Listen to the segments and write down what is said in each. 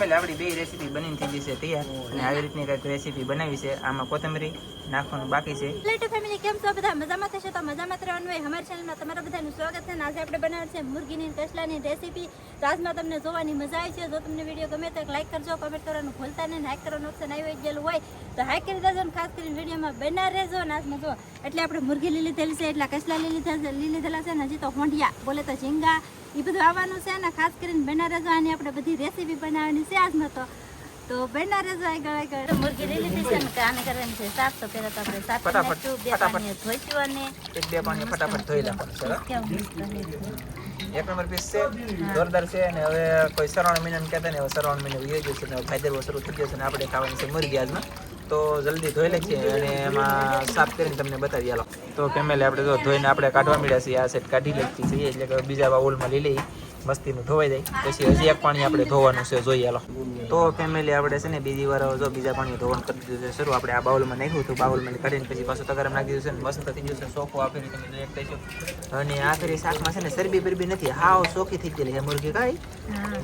પહેલા આપણી બે રેસીપી બનીને થઈ જશે તૈયાર અને આવી રીતની કંઈક રેસીપી બનાવી છે. આમાં કોથમરી નાખવાનું બાકી છે. હેલો ફેમિલી, કેમ છો બધા? મજામાં થશે તો મજામાં રહેવાનું હોય. અમારી ચેનલમાં તમારા બધાનું સ્વાગત છે. આજે આપણે બનાવવાનું છે મુરગીની કસલાની રેસીપી. આજમાં તમને જોવાની મજા આવી છે. જો તમને વિડીયો ગમે તો લાઈક કરજો, કમેન્ટ કરવાનું ભૂલતા નહીં. લાઈક કરવાનું ઓપ્શન આવી ગયેલું હોય તો હાઈક કરી દેજો અને ખાસ કરીને વિડીયોમાં બના રહેજો. અને આજમાં જો એટલે આપણે મુરગી લીલી થયેલી છે, એટલે કસલા લીલી થયેલા છે ને હજી તો હોંડિયા બોલે તો ઝીંગા એ બધું આવવાનું છે. અને ખાસ કરીને બના રહેજો. આની આપણે બધી રેસીપી બનાવવાની છે આજમાં તો બના રહેજો. આગળ મુરગી લીલી છે ને આને કરવાની છે સાફ. તો પહેલા તો આપણે સાફ નાખશું, બે પાણી ધોઈશું અને બે પાણી ફટાફટ ધોઈ નાખવાનું છે. એક નંબર પીસ છે, જોરદાર છે. અને હવે કોઈ શ્રાવણ મહિના કહેતા ને, હવે શ્રાવણ મહિનો વી ગયો છે ને ફાયદો શરૂ થઈ ગયો છે ને આપણે ખાવાની છે મુરગી આજમાં. તો જલ્દી ધોઈ લઈએ અને એમાં સાફ કરીને તમને બતાવી આલો. તો ફેમિલી આપણે જો ધોઈને આપણે કાઢવા મળ્યા છીએ. આ સેટ કાઢી લઈએ છીએ, એટલે કે બીજા બાઉલમાં લઈ લઈએ, મસ્તીનું ધોવાઈ જાય. પછી હજી એક પાણી આપણે ધોવાનું છે, જોઈએ આલો. તો ફેમિલી આપણે છે ને બીજી વાર જો બીજા પાણી ધોવાનું કરી દીધું છે શરૂ. આપણે આ બાઉલમાં નાખ્યું હતું, બાઉલમાં કાઢીને પછી પાછું તગારામાં નાખી દીધું છે. મસ્ત થઈ ગયું છે સોખું. આ ફેરી તમે એક કહીશું. અને આ ફેરી શાકમાં છે ને સરબી બરબી નથી, હાવ સોખી થઈ ગયેલી છે મુરગી. કાંઈ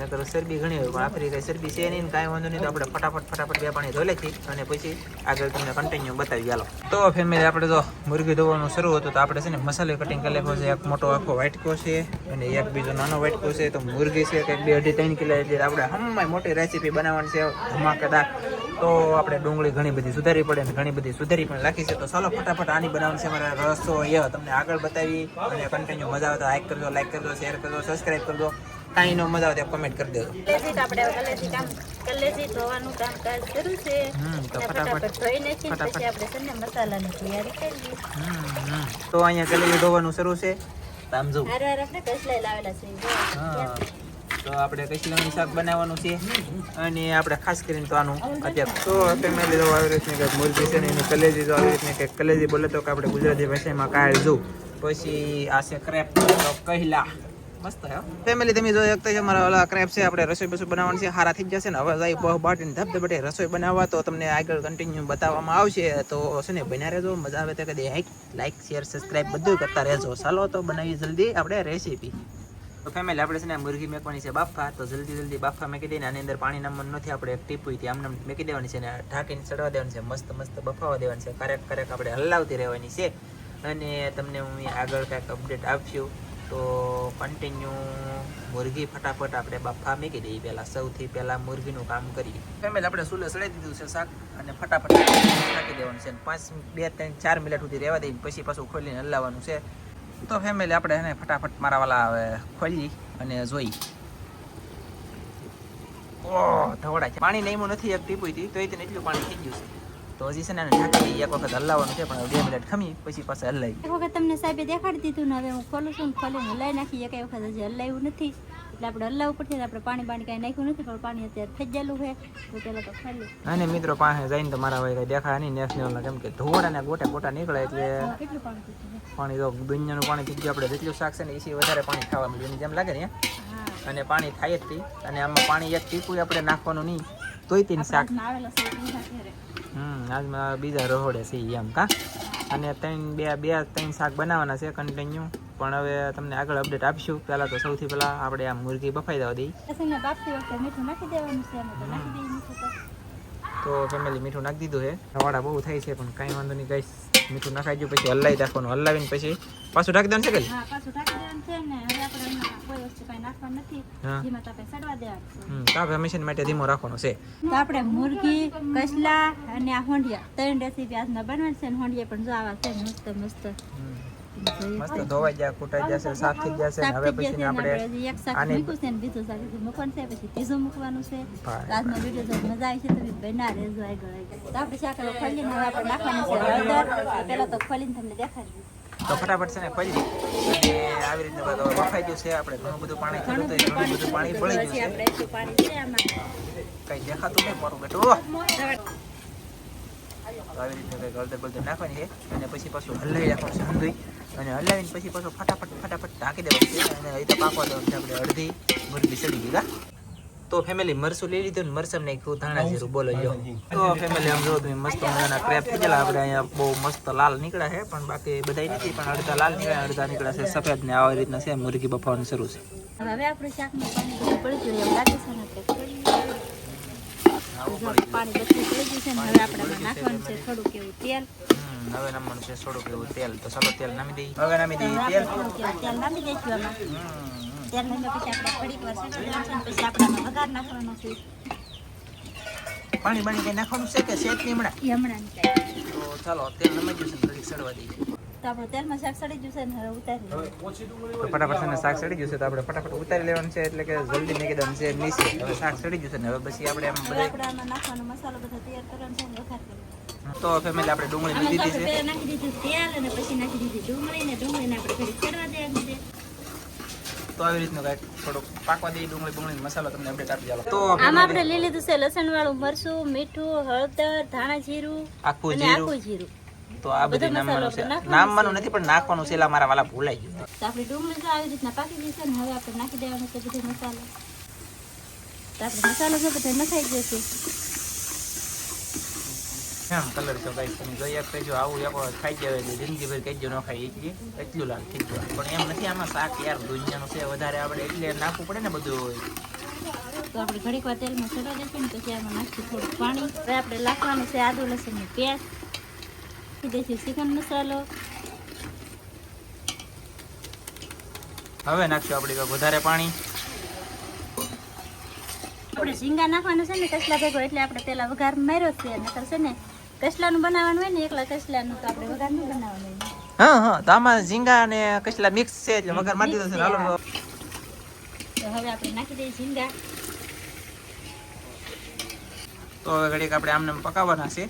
નકર સરબી ઘણી હોય, પણ આ ફેરી કાંઈ સરબી છે નહીં, કાંઈ વાંધો નહીં. તો આપણે ફટાફટ બે પાણી ધોઈ લઈએ અને પછી આગળ તમને કન્ટિન્યુ બતાવી આલો. તો ફેમિલી આપણે જો મુરગી ધોવાનું શરૂ હતું તો આપણે છે ને મસાલો કટિંગ કરી નાખ્યો છે. એક મોટો આખો વાટકો છે અને એક બીજો નાનો વાટકો છે. તો મુરગી છે કંઈક 2-2.5 કિલો, એટલે આપણે હમણાં મોટી રેસીપી બનાવવાની છે ધમાકેદાર. તો આપણે ડુંગળી ઘણી બધી સુધારી પડે ને ઘણી બધી સુધારી પણ રાખી છે. તો ચાલો ફટાફટ આની બનાવવાની છે મારા રસોઈ તમને આગળ બતાવી અને કન્ટિન્યુ મજા આવે તો લાઈક કરજો, શેર કરજો, સબસ્ક્રાઈબ કરજો. કાંઈ નો મજા આવે તો કમેન્ટ કરી દેજો. કલેજી ધોવાનું કામકાજ શરૂ છે. તો ફટાફટ ધોઈ નાખીને પછી આપણે છે ને મસાલાની તૈયારી કરીએ. તો અહીંયા કલેજી ધોવાનું શરૂ છે. આમ જો આપણે કસલાઈ લાવેલા છે. તો આપણે કસલાનું શાક બનાવવાનું છે અને આપણે ખાસ કરીને તો આનું અત્યારે તો ફેમિલી તો આવી રીતની કંઈક મુરગી છે ને એની કલેજી તો આવી રીતની કંઈક કલેજી બોલે તો કે આપણે ગુજરાતી ભાષામાં કાળ જોઉં. પછી આ છે ક્રેપ, તો કહેલા મસ્ત હે ફેમિલી. તમે જો એક તો અમારા ઓલા ક્રેપ છે, આપણે રસોઈ બસોઈ બનાવવાની છે, હારા થઈ જશે ને. હવે જાય બહુ બાટીને ધબધબટે રસોઈ બનાવવા, તો તમને આગળ કન્ટિન્યુ બતાવવામાં આવશે. તો છે ને બન્યા રહેજો, મજા આવે તો કદી લાઈક શેર સબસ્ક્રાઈબ બધું કરતા રહેજો. ચાલો તો બનાવી જલ્દી આપણે રેસીપી. તો ફેમિલી આપણે છે ને મુરગી મેકવાની છે બાફા. તો જલ્દી બાફા મેકી દઈને આની અંદર પાણી નામવાનું નથી. આપણે એક ટીપુથી આમને મેકી દેવાની છે ને ઢાંકીને ચડવા દેવાની છે. મસ્ત બફાવા દેવાની છે. ક્યારેક આપણે હલાવતી રહેવાની છે. અને તમને હું આગળ કાંઈક અપડેટ આપશું તો કન્ટિન્યુ મુરગી ફટાફટ આપણે બાફા મૂકી દઈએ. પહેલાં સૌથી પહેલાં મુરગીનું કામ કરીએ. ફેમિલી આપણે સુલે સડાઈ દીધું છે શાક અને ફટાફટ નાખી દેવાનું છે. 2-3-4 મિનિટ સુધી રહેવા દઈએ, પછી પાછું ખોલીને હલાવવાનું છે. તો ફેમિલી આપણે એને ફટાફટ મારા વાલા હવે ખોલી અને જોઈ. ઓહ ધવડા છે, પાણી નહીં નથી એક ટીપુથી, તો એને એટલું પાણી થઈ ગયું છે. તો હજી છે ને ઢાંકી એક વખત હલાવવાનું છે, પણ 2 મિનિટ ખમી પછી પાછા હલાવી. એક વખત તમને સાહેબે દેખાડી દીધું ને હવે હું ખોલું છું, ખોલીને હલાવી નાખી. એક વખત હજી હલાવ્યું નથી, એટલે આપણે હલાવવું પડશે. આપણે પાણી કાંઈ નાખ્યું નથી, પણ પાણી અત્યારે થઈ ગયેલું છે. તો પેલા તો ખાલી અને મિત્રો પાસે જઈને તો મારા ભાઈ કઈ દેખાય નહીં નેશનલ, કેમ કે ધોવાડાને ગોટા નીકળે એટલે કેટલું પાણી પાણી તો દુનિયાનું પાણી થઈ ગયું. આપણે જેટલું શાક છે ને એ વધારે પાણી ખાવા મળ્યું જેમ લાગે ને. અને પાણી થાય જ અને આમાં પાણી એક ટીપું આપણે નાખવાનું નહીં, તોય તેને શાક આજમાં બીજા રહોડે છે એમ કા. અને 3 શાક બનાવવાના છે કન્ટિન્યુ, પણ હવે તમને આગળ અપડેટ આપશું. પહેલાં તો સૌથી પહેલાં આપણે આ મુરગી બફાઈ દેવા દઈએ. તો ફેમિલી મીઠું નાખી દીધું છે. રવાડા બહુ થાય છે પણ કાંઈ વાંધો નહીં ગાઈસ, મીઠું નાખાઈ ગયું પછી હલાવી રાખવાનું. હલાવીને પછી પાછું ઢાંકી દેવાનું છે કે તાપ હંમેશા માટે ધીમો રાખવાનો છે. તો આપણે મુરગી, કસલા અને આ હોંડિયા 3 રેસીપી આજમાં બનાવવાની છે. હોંડિયા પણ જો આવા છે મસ્ત ધોવાઈ જાય, કૂટાઈ જશે, સાફ થઈ જશે. હવે પછી આપણે એક શાક મૂક્યું છે ને બીજું શાક મૂકવાનું છે, પછી ત્રીજું મૂકવાનું છે. આજનો વિડીયો જો મજા આવી છે તો બના રહેજો આગળ. તો આપણે શાક ખોલીને હવે આપણે નાખવાનું છે હળદર. પહેલા તો ખોલીને તમને દેખાડી. તો ફટાફટ છે ને ખોલી અને આવી રીતે બફાઈ ગયું છે. આપણે ઘણું બધું પાણી થયું તો ઘણું બધું પાણી ભળી ગયું છે. આપણે એટલું પાણી છે આમાં કઈ દેખાતું નહીં મારું બેટું. આવી રીતે કંઈક હળદર નાખવાની છે અને પછી પાછું હલાવી રાખવાનું છે હંધુઈ. અને હલાવીને પછી પાછું ફટાફટ ઢાંકી દેવાનું છે. અને અહીં તો પાકવા દેવાનું છે. આપણે અડધી મુરગી સડી ગઈ. તો ફેમિલી મરસું લઈ લીધું ને મરસમ નાખ્યું, ધાણા જીરું બોલો જો. તો ફેમિલી આમ જો તમે મસ્ત મજાના ક્રેપ થઈ ગયેલા. આપણે અહીંયા બહુ મસ્ત લાલ નીકળ્યા છે, પણ બાકી બધા નથી. પણ અડધા લાલ નીકળ્યા, અડધા નીકળ્યા છે સફેદ ને. આવી રીતના છે મુરગી બફાવાનું શરૂ છે. હવે આપણે શાકમાં પાણી પડી ગયું એવું લાગે છે ને. આવું જો પડી પાણી બધું થઈ ગયું છે ને હવે આપણે આમાં નાખવાનું છે થોડુંક એવું તેલ હવે નામવાનું છે થોડુંક એવું તેલ તો ચાલો તેલ નામી દઈએ હવે નામી દઈએ તેલ થોડુંક એવું તેલ નાખી દઈશું આમાં તેલ નાખ્યા પછી આપણે ઘડીક વાર સડી દેવાનું છે ને પછી આપણે આમાં વઘાર નાખવાનો છે પાણી કઈ નાખવાનું છે કે શેક નહીં હમણાં એ હમણાં નીકળે તો ચાલો તેલ નમાઈ ગયું છે ઘડીક સડવા દઈએ તો આપણે તેલમાં શાક સડી ગયું છે ને હવે ઉતારી લઈએ. તો ફટાફટ છે ને શાક સડી ગયું છે તો આપણે ફટાફટ ઉતારી લેવાનું છે એટલે કે જલ્દી મેં કીધું છે નીચે હવે શાક સડી ગયું છે ને હવે પછી આપણે આમ હવે બધા આપણે આમાં નાખવાનો મસાલો બધો તૈયાર કરવાનો છે ને વઘાર કરવાનો. તો ફેમિલી આપણે ડુંગળી આમાં તો લીધી આપણે છે પહેલા નાખી દીધું તેલ અને પછી નાખી દીધી ડુંગળીને આપણે ઘડીક ચડવા દેવાનું છે. તો આવી રીતનું કાંઈક થોડુંક પાકવા દઈએ ડુંગળી મસાલો તમને અપડેટ આપી ચાલો તો આમાં આપણે લઈ લીધું છે લસણ વાળું મરચું મીઠું હળદર ધાણા જીરું આખું અને જીરું આખું જીરું તો આ બધું નામવાનું છે નામવાનું નથી પણ નાખવાનું છે એટલે મારા વાલા ભૂલાઈ ગયું તો આપણી ડુંગળી તો આવી રીતના પાકી ગઈ છે ને હવે આપણે નાખી દેવાનો છે બધો મસાલો તો આપણે મસાલો છે બધો નખાઈ ગયો છે એમ કલર છે ગાઈસ તમે જોઈએ કહેજો આવું એક વાર ખાઈ જાય એટલે જિંદગીભર કહેજો ન ખાઈ એટલું લાલ થઈ ગયું પણ એમ નથી આમાં શાક યાર દુનિયાનું છે વધારે આપણે એટલે નાખવું પડે ને બધું તો આપણે ઘડીક વાર તેલમાં ચડવા દેશું ને પછી આમાં નાખીશું થોડું પાણી હવે આપણે નાખવાનું છે આદુ લસણની પેસ્ટ નાખી દઈશું ચિકન મસાલો હવે નાખશું આપણે વધારે પાણી આપણે ઝીંગા નાખવાનું છે ને કસલા ભેગો એટલે આપણે પેલા વઘાર માર્યો છે નકર છે ને કસલાનું બનાવવાનું હોય ને એકલા કસલાનું તો આપણે વઘાર નહીં બનાવવાનું હોય. હા તો આમાં ઝીંગા અને કસલા મિક્સ છે એટલે વઘાર મારી દીધો છે હાલો તો હવે આપણે નાખી દઈએ ઝીંગા તો હવે ઘડીક આપણે આમને પકાવવાના છે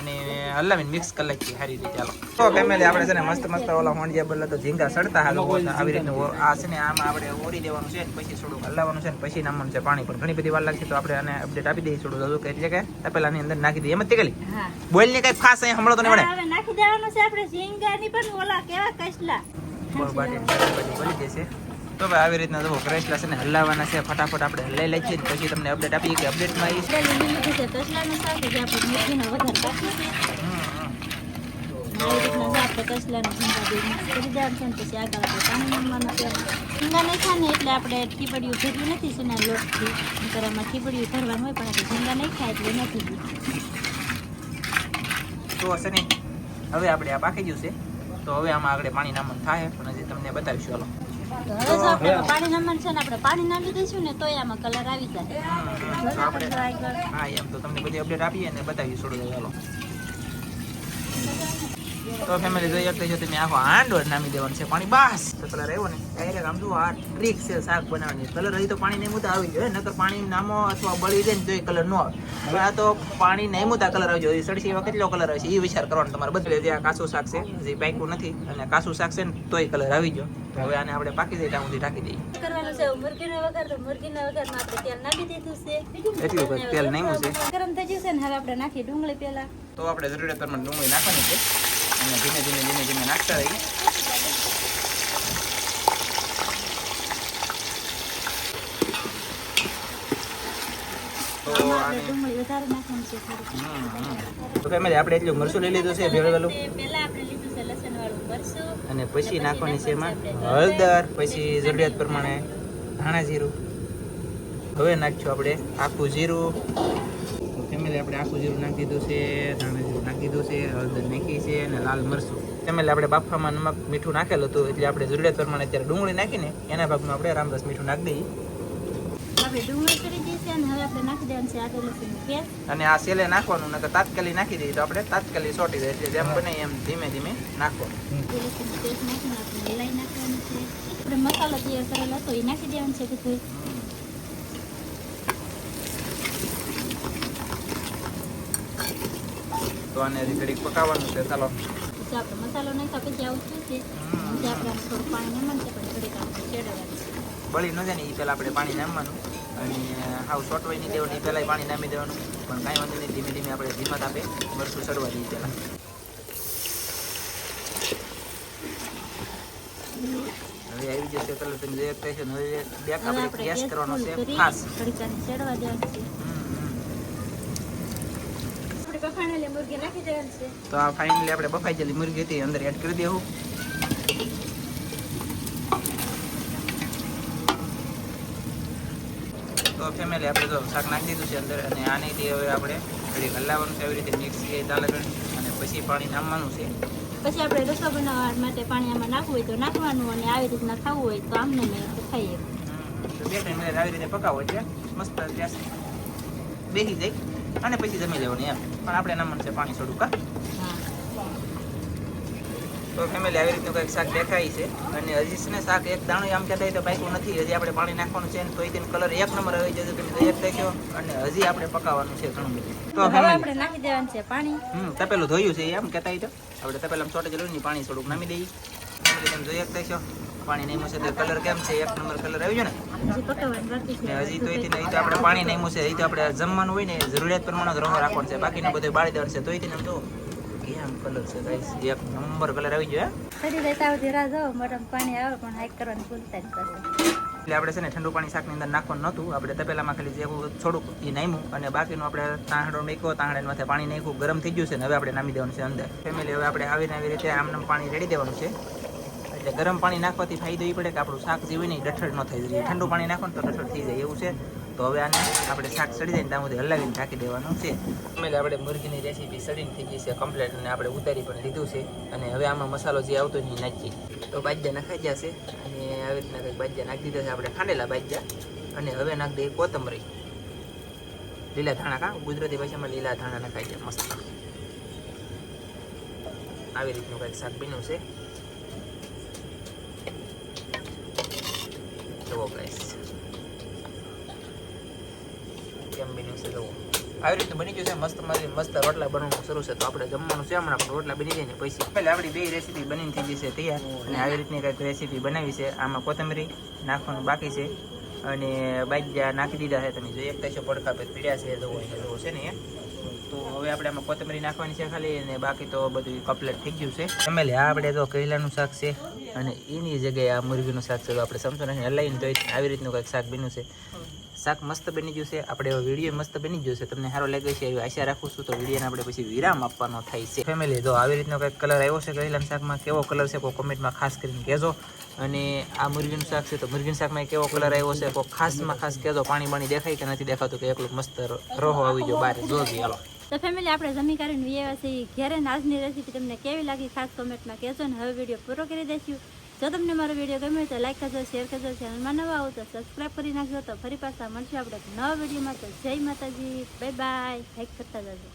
અને હલાવીને મિક્સ કરી નાખીએ સારી રીતે ચાલો તો ફેમિલી આપણે છે ને મસ્ત ઓલા હોંડિયા બદલા તો ઝીંગા સડતા હાલો આવી રીતે આ છે ને આમાં આપણે ઓરી દેવાનું છે ને પછી થોડુંક હલાવવાનું છે ને પછી નામવાનું છે પાણી પણ ઘણી બધી વાર લાગશે તો આપણે આને અપડેટ આપી દઈએ થોડું કે એટલે કે તપેલાની અંદર નાખી દઈએ એમ જ ગલી હા બોઇલ ને કઈ ખાસ અહીં હમણાં તો નહીં હવે નાખી દેવાનું છે આપણે ઝીંગાની પણ ઓલા કેવા કસલા બની જશે તો ભાઈ આવી રીતના જો કરેસલા છે ને હલાવવાના છે ફટાફટ આપણે હલાઈ લઈએ છીએ પછી તમને અપડેટ આપીએ કે અપડેટમાં આવી કસલાનું શાક જે આપણે મેથીનો વધારે બાકી છે આવી રીતના આપણે કસલાનું ઝીંગા બે મિક્સ કરી દેવાનું છે ને પછી આગળ આપણે પાણી નાખવાનું છે ઝીંગા નહીં ખાય ને એટલે આપણે ઠીપડીયું ભેગું નથી છે ને લોટથી નહીંતર આમાં ઠીપડીયું ભરવાનું હોય પણ આપણે ઝીંગા નહીં ખાય એટલે નથી તો હશે ને હવે આપણે આ પાકી ગયું છે તો હવે આમાં આગળ પાણી નામવાનું થાય પણ હજી તમને બતાવીશું હાલો તો હવે જો આપણે પાણી નાખવાનું છે ને આપણે પાણી નાખી દઈશું ને તોય આમાં કલર આવી જાય હા એમ તો તમને બધી અપડેટ આપીએ ને બતાવીએ થોડું ચાલો તો ફેમિલી જોઈ શકતા છો તમે આખો હાંડો નામી દેવાનું છે પાણી બસ તો કલર આવ્યો ને ડાયરેક્ટ આમ જુઓ આ ટ્રીક છે શાક બનાવવાની કલર હજી તો પાણી નહીં મૂતા આવી જોઈએ નકર પાણી નામો અથવા બળી જાય ને તો એ કલર ન આવે હવે આ તો પાણી નહીં મૂતા કલર આવી જોઈએ સડસી એવા કેટલો કલર આવે છે એ વિચાર કરવાનો તમારે બધે જ્યાં કાચું શાક છે હજી પાક્યું નથી અને કાચું શાક છે ને તોય કલર આવી ગયો હવે આને આપણે પાકી જાય ત્યાં સુધી ઢાંકી દઈએ કરવાનું છે મુરગીનો વઘાર તો મુરગીના વઘારમાં આપણે તેલ નાખી દીધું છે એટલું કંઈક તેલ નાખ્યું છે ગરમ થઈ જશે ને હવે આપણે નાખી ડુંગળી પહેલા તો આપણે જરૂરિયાત પ્રમાણે ડુંગળી નાખવાની છે અને ધીમે ધીમે નાખતા રહીએ તો ડુંગળી વધારે નાખવાનું છે થોડું તો ફેમિલી આપણે એટલું મરચું લઈ લીધું છે ભેળવેલું પહેલા આપણે લીધું છે લસણ વાળું મરચું અને પછી નાખવાની છે એમાં હળદર પછી જરૂરિયાત પ્રમાણે ધાણા જીરું હવે નાખશું આપણે આખું જીરું ફેમિલી આપણે આખું જીરું નાખી દીધું છે ધાણા જીરું નાખી દીધું છે હળદર નાખી છે અને લાલ મરચું ફેમિલી આપણે બાફામાં નમક મીઠું નાખેલું હતું એટલે આપણે જરૂરિયાત પ્રમાણે અત્યારે ડુંગળી નાખીને એના ભાગમાં આપણે રામરસ મીઠું નાખી દઈએ આપણે ડુંગળી કરી દઈએ અને હવે આપણે નાખી દેવાનું છે આદુ લસણની પેસ્ટ અને આ સેલે નાખવાનું નકર તાત્કાલિક નાખી દઈએ તો આપણે તાત્કાલિક સોટી દઈએ એટલે જેમ બને એમ ધીમે ધીમે નાખવાનું લસણની પેસ્ટ નાખીને આપણે હલાઈ નાખવાનું છે આપણે મસાલો તૈયાર કરેલો હતો એ નાખી દેવાનું છે બધું તો આને હજી ઘડીક પકાવવાનું છે ચાલો પછી આપણે મસાલો નાખ્યા પછી આવું શું છે પછી આપણે થોડું પાણી નાખવાનું છે પણ ઘડીક આપણે ચેડવાનું છે બળી ન જાય ને એ પહેલાં આપણે પાણી નાખવાનું અને હાવ સોટવાઈ નહીં દેવાનું એ પહેલાં પાણી નાખી દેવાનું પણ કાંઈ વાંધો નહીં ધીમે ધીમે આપણે ધીમા તાપે મરચું ચડવા દઈએ પહેલાં હવે આવી જશે કલર તમે જે કહે છે હવે બેક આપણે ગેસ કરવાનો છે ખાસ ઘડીક ચેડવા દેવાનું છે બફાણેલી મુરગી નાખી દેવાની છે તો આ ફાઇનલી આપણે બફાઈ ગયેલી મુરગી હતી અંદર એડ કરી દેવું તો તો ફેમિલી આપણે જો શાક નાખી દીધું છે અંદર અને આનેથી હવે આપણે ઘડીક હલાવવાનું છે, આવી રીતે મિક્સ દાળ અને પછી પાણી નાખવાનું છે. પછી આપણે રસો બનાવવા માટે પાણી આમાં નાખવું હોય તો નાખવાનું, અને આવી રીતના ખાવું હોય તો આમને મેં તો ખાઈએ. તો 2-3 મિનિટ આવી રીતે પકાવો એટલે મસ્ત ગેસ બેસી જાય અને પછી જમી લેવાની એમ. પણ આપણે નામવાનું છે પાણી થોડું કા. તો ફેમિલી આવી રીતનું કંઈક શાક દેખાય છે અને હજી છે ને શાક એક દાણો આમ કહેતા હોય તો પાક્યું નથી. હજી આપણે પાણી નાખવાનું છે અને તોય તેનો કલર એક નંબર આવી જશે. તમે એક દેખ્યો અને હજી આપણે પકાવવાનું છે ઘણું બધું. તો હવે આપણે નાખી દેવાનું છે પાણી. તપેલું ધોયું છે એમ કહેતા હોય તો આપણે તપેલામાં ચોટે જરૂર નહીં પાણી થોડુંક નામી દઈએ. તમે જોઈ એક દેખ્યો પાણી નહીં છે તો કલર કેમ છે, એક નંબર કલર આવી ગયો ને. હજી પકાવવાનું બાકી છે. હજી તો નહીં તો આપણે પાણી નહીં છે. હજી તો આપણે જમવાનું હોય ને જરૂરિયાત પ્રમાણે રંગ રાખવાનો છે, બાકીનું બધું બાળી દેવાનું છે. તોય તેને તો કેમ કલર છે ગાઈસ, એક નંબર કલર આવી ગયો. ફરી રહેતા આવતી રાહ જાઓ, મોઢામાં પાણી આવે પણ હાઈક કરવાનું ભૂલતા જ કરશે. એટલે આપણે છે ને ઠંડુ પાણી શાકની અંદર નાખવાનું નહોતું. આપણે તપેલામાં ખાલી જેવું થોડુંક એ નાખ્યું અને બાકીનું આપણે તાંહડો નાખ્યો, તાંહડાની માથે પાણી નાખ્યું, ગરમ થઈ ગયું છે ને હવે આપણે નામી દેવાનું છે અંદર. ફેમિલી હવે આપણે આવીને આવી રીતે આમનામ પાણી રેડી દેવાનું છે. એટલે ગરમ પાણી નાખવાથી ફાયદો એ પડે કે આપણું શાક જે હોય ને ડઠળ ન થઈ જાય. ઠંડુ પાણી નાખો ને તો ડઠળ થઈ જાય એવું છે. તો હવે આને આપણે શાક સડી જાય ને ત્યાં સુધી હલાવીને ઢાંકી દેવાનું છે. એટલે આપણે મુરગીની રેસીપી સડીને થઈ ગઈ છે કમ્પ્લીટ અને આપણે ઉતારી પણ લીધું છે. અને હવે આમાં મસાલો જે આવતો હોય એ નાખીએ. તો બાજ્યા નખાઈ ગયા છે અને આવી રીતના કંઈક બાજ્યા નાખી દીધા છે આપણે, ખાંડેલા બાજ્યા. અને હવે નાખી દઈએ કોથમરી, લીલા ધાણા. કા ગુજરાતી ભાષામાં લીલા ધાણા નખાઈ ગયા મસ્ત. આવી રીતનું કંઈક શાક બન્યું છે. જુઓ ગાઈસ કેમ બન્યું છે, જુઓ આવી રીતે બની ગયું છે. મસ્ત મસ્ત રોટલા બનવાનું શરૂ છે. તો આપણે જમવાનું છે હમણાં, પણ રોટલા બની જાય ને પછી પહેલે આપણી બે રેસીપી બનીને થઈ ગઈ છે તૈયાર. અને આવી રીતની કંઈક રેસીપી બનાવી છે. આમાં કોથમરી નાખવાનું બાકી છે અને બાજ્યા નાખી દીધા છે. તમે જોઈએ એક તૈસો પડખા પર પીડ્યા છે, જુઓ અહીંયા છે ને એ. તો હવે આપણે આમાં કોથમરી નાખવાની છે ખાલી, અને બાકી તો બધું કમ્પ્લીટ થઈ ગયું છે. ફેમિલી આ આપણે તો કરેલાનું શાક છે અને એની જગ્યાએ આ મુરગીનું શાક છે. તો આપણે સમજો ને હલાવીને તો આવી રીતનું કંઈક શાક બન્યું છે. શાક મસ્ત બની ગયું છે. આપણે વિડીયો મસ્ત બની ગયો છે. તમને સારો લાગે છે એવી આશા રાખું છું. તો વિડીયોને આપણે પછી વિરામ આપવાનો થાય છે. ફેમિલી તો આવી રીતનો કંઈક કલર આવ્યો છે કરેલાના શાકમાં. કેવો કલર છે કોઈ કોમેન્ટમાં ખાસ કરીને કહેજો. અને આ મુરગીનું શાક છે તો મુરગીના શાકમાં કેવો કલર આવ્યો છે કોઈ ખાસમાં ખાસ કહેજો. પાણી દેખાય કે નથી દેખાતું, કે એકલું મસ્ત રોહો આવી ગયો બહાર જોજી. હાલો તો ફેમિલી આપણે જમી કરીને વિયેવા છીએ ઘેરે. આજની રેસીપી તમને કેવી લાગી ખાસ કોમેન્ટમાં કહેજો. ને હવે વિડીયો પૂરો કરી દઈશું. જો તમને મારો વિડીયો ગમ્યો તો લાઈક કરજો, શેર કરજો. ચેનલમાં નવા આવો તો સબસ્ક્રાઈબ કરી નાખજો. તો ફરી પાછા મળશું આપણે નવા વિડીયોમાં. તો જય માતાજી, બાય બાય. લાઈક કરતા જજો.